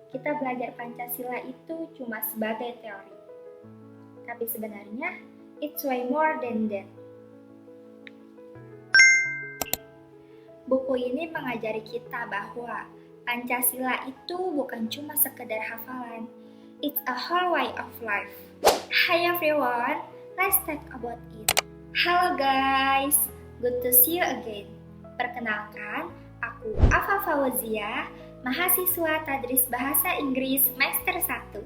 kita belajar Pancasila itu cuma sebagai teori. Tapi sebenarnya, it's way more than that. Buku ini mengajari kita bahwa Pancasila itu bukan cuma sekedar hafalan. It's a whole way of life. Hi everyone, let's talk about it. Halo guys, good to see you again. Perkenalkan, aku Afa Fauzia, mahasiswa Tadris Bahasa Inggris semester 1.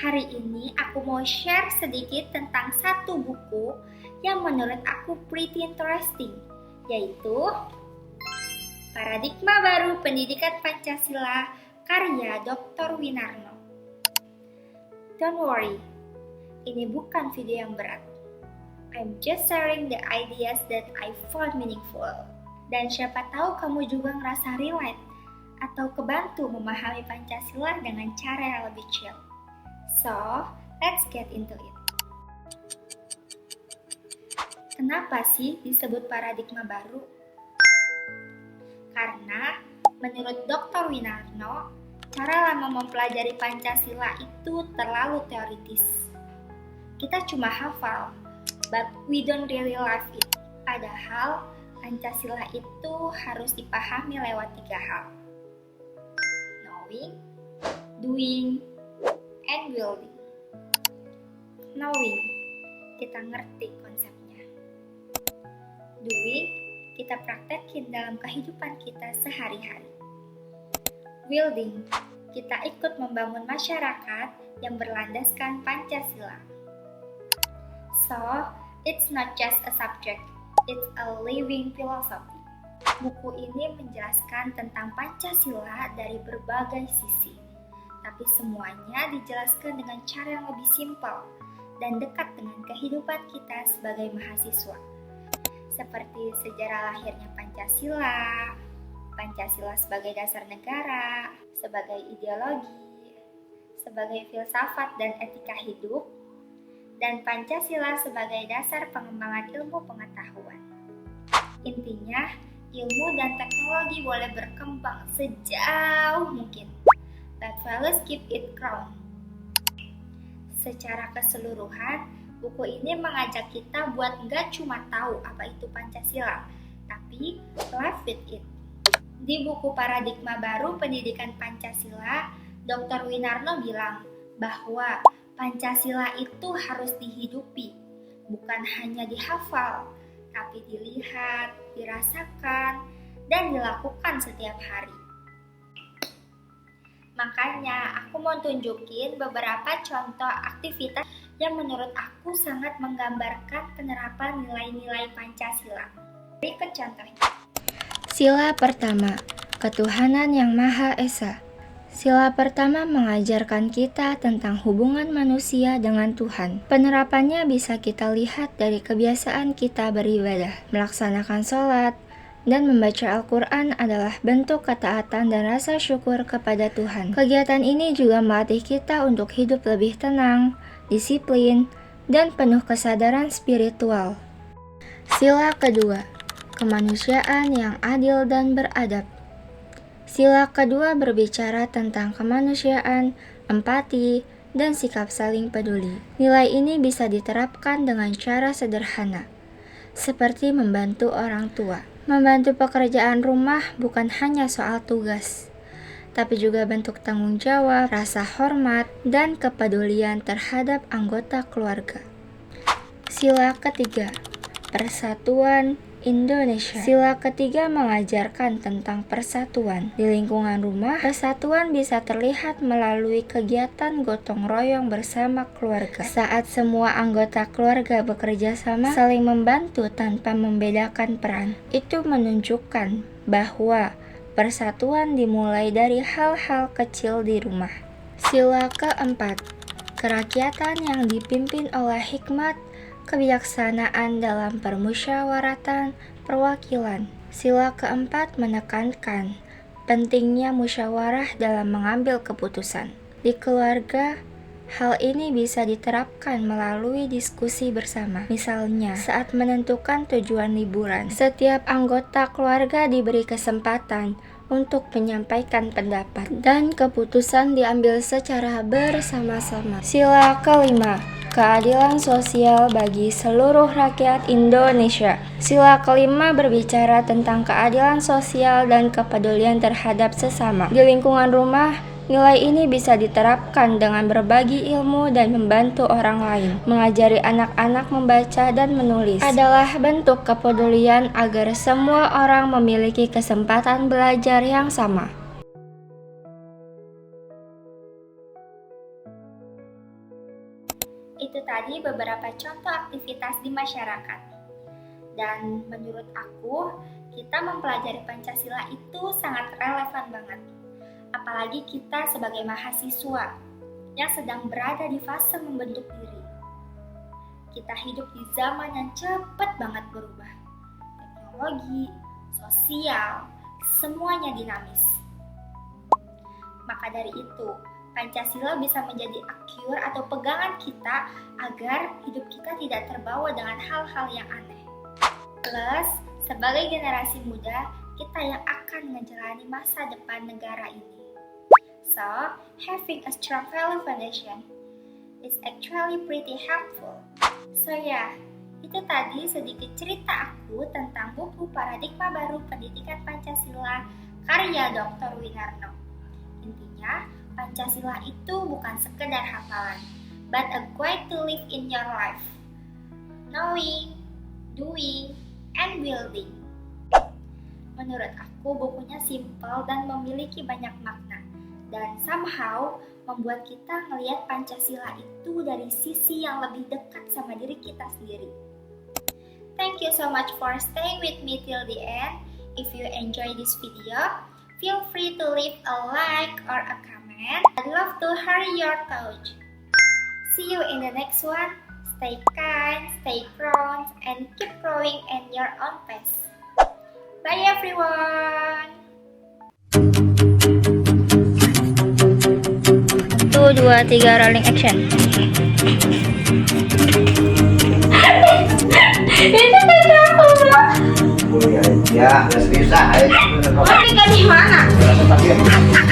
Hari ini aku mau share sedikit tentang satu buku yang menurut aku pretty interesting, yaitu Paradigma Baru Pendidikan Pancasila karya Dr. Winarno. Don't worry, ini bukan video yang berat. I'm just sharing the ideas that I found meaningful. Dan siapa tahu kamu juga ngerasa relate atau kebantu memahami Pancasila dengan cara yang lebih chill. So, let's get into it. Kenapa sih disebut paradigma baru? Karena menurut Dr. Winarno, cara lama mempelajari Pancasila itu terlalu teoritis. Kita cuma hafal, but we don't really live it. Padahal Pancasila itu harus dipahami lewat 3 hal. Knowing, doing, and wielding. Knowing, kita ngerti konsepnya. Doing, kita praktekin dalam kehidupan kita sehari-hari. Wielding, kita ikut membangun masyarakat yang berlandaskan Pancasila. So, it's not just a subject, it's a living philosophy. Buku ini menjelaskan tentang Pancasila dari berbagai sisi, tapi semuanya dijelaskan dengan cara yang lebih simpel dan dekat dengan kehidupan kita sebagai mahasiswa. Seperti sejarah lahirnya Pancasila, Pancasila sebagai dasar negara, sebagai ideologi, sebagai filsafat dan etika hidup, dan Pancasila sebagai dasar pengembangan ilmu pengetahuan. Intinya, ilmu dan teknologi boleh berkembang sejauh mungkin, but values keep it ground. Secara keseluruhan, buku ini mengajak kita buat nggak cuma tahu apa itu Pancasila, tapi live with it. Di buku Paradigma Baru Pendidikan Pancasila, Dr. Winarno bilang bahwa Pancasila itu harus dihidupi, bukan hanya dihafal, tapi dilihat, dirasakan, dan dilakukan setiap hari. Makanya aku mau tunjukin beberapa contoh aktivitas yang menurut aku sangat menggambarkan penerapan nilai-nilai Pancasila. Berikut contohnya. Sila pertama, ketuhanan yang Maha Esa. Sila pertama mengajarkan kita tentang hubungan manusia dengan Tuhan. Penerapannya bisa kita lihat dari kebiasaan kita beribadah, melaksanakan sholat, dan membaca Al-Quran adalah bentuk ketaatan dan rasa syukur kepada Tuhan. Kegiatan ini juga melatih kita untuk hidup lebih tenang, disiplin, dan penuh kesadaran spiritual. Sila kedua, kemanusiaan yang adil dan beradab. Sila kedua berbicara tentang kemanusiaan, empati, dan sikap saling peduli. Nilai ini bisa diterapkan dengan cara sederhana, seperti membantu orang tua. Membantu pekerjaan rumah bukan hanya soal tugas, tapi juga bentuk tanggung jawab, rasa hormat, dan kepedulian terhadap anggota keluarga. Sila ketiga, persatuan Indonesia. Sila ketiga mengajarkan tentang persatuan. Di lingkungan rumah, persatuan bisa terlihat melalui kegiatan gotong royong bersama keluarga. Saat semua anggota keluarga bekerja sama, saling membantu tanpa membedakan peran. Itu menunjukkan bahwa persatuan dimulai dari hal-hal kecil di rumah. Sila keempat, kerakyatan yang dipimpin oleh hikmat, kebijaksanaan dalam permusyawaratan perwakilan. Sila keempat menekankan pentingnya musyawarah dalam mengambil keputusan. Di keluarga, hal ini bisa diterapkan melalui diskusi bersama. Misalnya, saat menentukan tujuan liburan, setiap anggota keluarga diberi kesempatan untuk menyampaikan pendapat dan keputusan diambil secara bersama-sama. Sila kelima, keadilan sosial bagi seluruh rakyat Indonesia. Sila kelima berbicara tentang keadilan sosial dan kepedulian terhadap sesama. Di lingkungan rumah, nilai ini bisa diterapkan dengan berbagi ilmu dan membantu orang lain. Mengajari anak-anak membaca dan menulis adalah bentuk kepedulian agar semua orang memiliki kesempatan belajar yang sama. Itu tadi beberapa contoh aktivitas di masyarakat. Dan menurut aku, kita mempelajari Pancasila itu sangat relevan banget. Apalagi kita sebagai mahasiswa yang sedang berada di fase membentuk diri. Kita hidup di zaman yang cepat banget berubah. Teknologi, sosial, semuanya dinamis. Maka dari itu, Pancasila bisa menjadi akyur atau pegangan kita agar hidup kita tidak terbawa dengan hal-hal yang aneh. Plus, sebagai generasi muda, kita yang akan menjalani masa depan negara ini. So, having a strong value foundation is actually pretty helpful. So ya, itu tadi sedikit cerita aku tentang buku Paradigma Baru Pendidikan Pancasila karya Dr. Winarno. Intinya, Pancasila itu bukan sekedar hafalan, but a guide to live in your life. Knowing, doing, and building. Menurut aku, bukunya simple dan memiliki banyak makna. Dan somehow membuat kita melihat Pancasila itu dari sisi yang lebih dekat sama diri kita sendiri. Thank you so much for staying with me till the end. If you enjoy this video, feel free to leave a like or a comment. I'd love to hear your thoughts. See you in the next one. Stay kind, stay strong, and keep growing in your own pace. Bye everyone! 1, 2, 3, rolling action. Itu kata aku, Bang. Ya, udah serius ah. Mau nikah di mana? Ayo.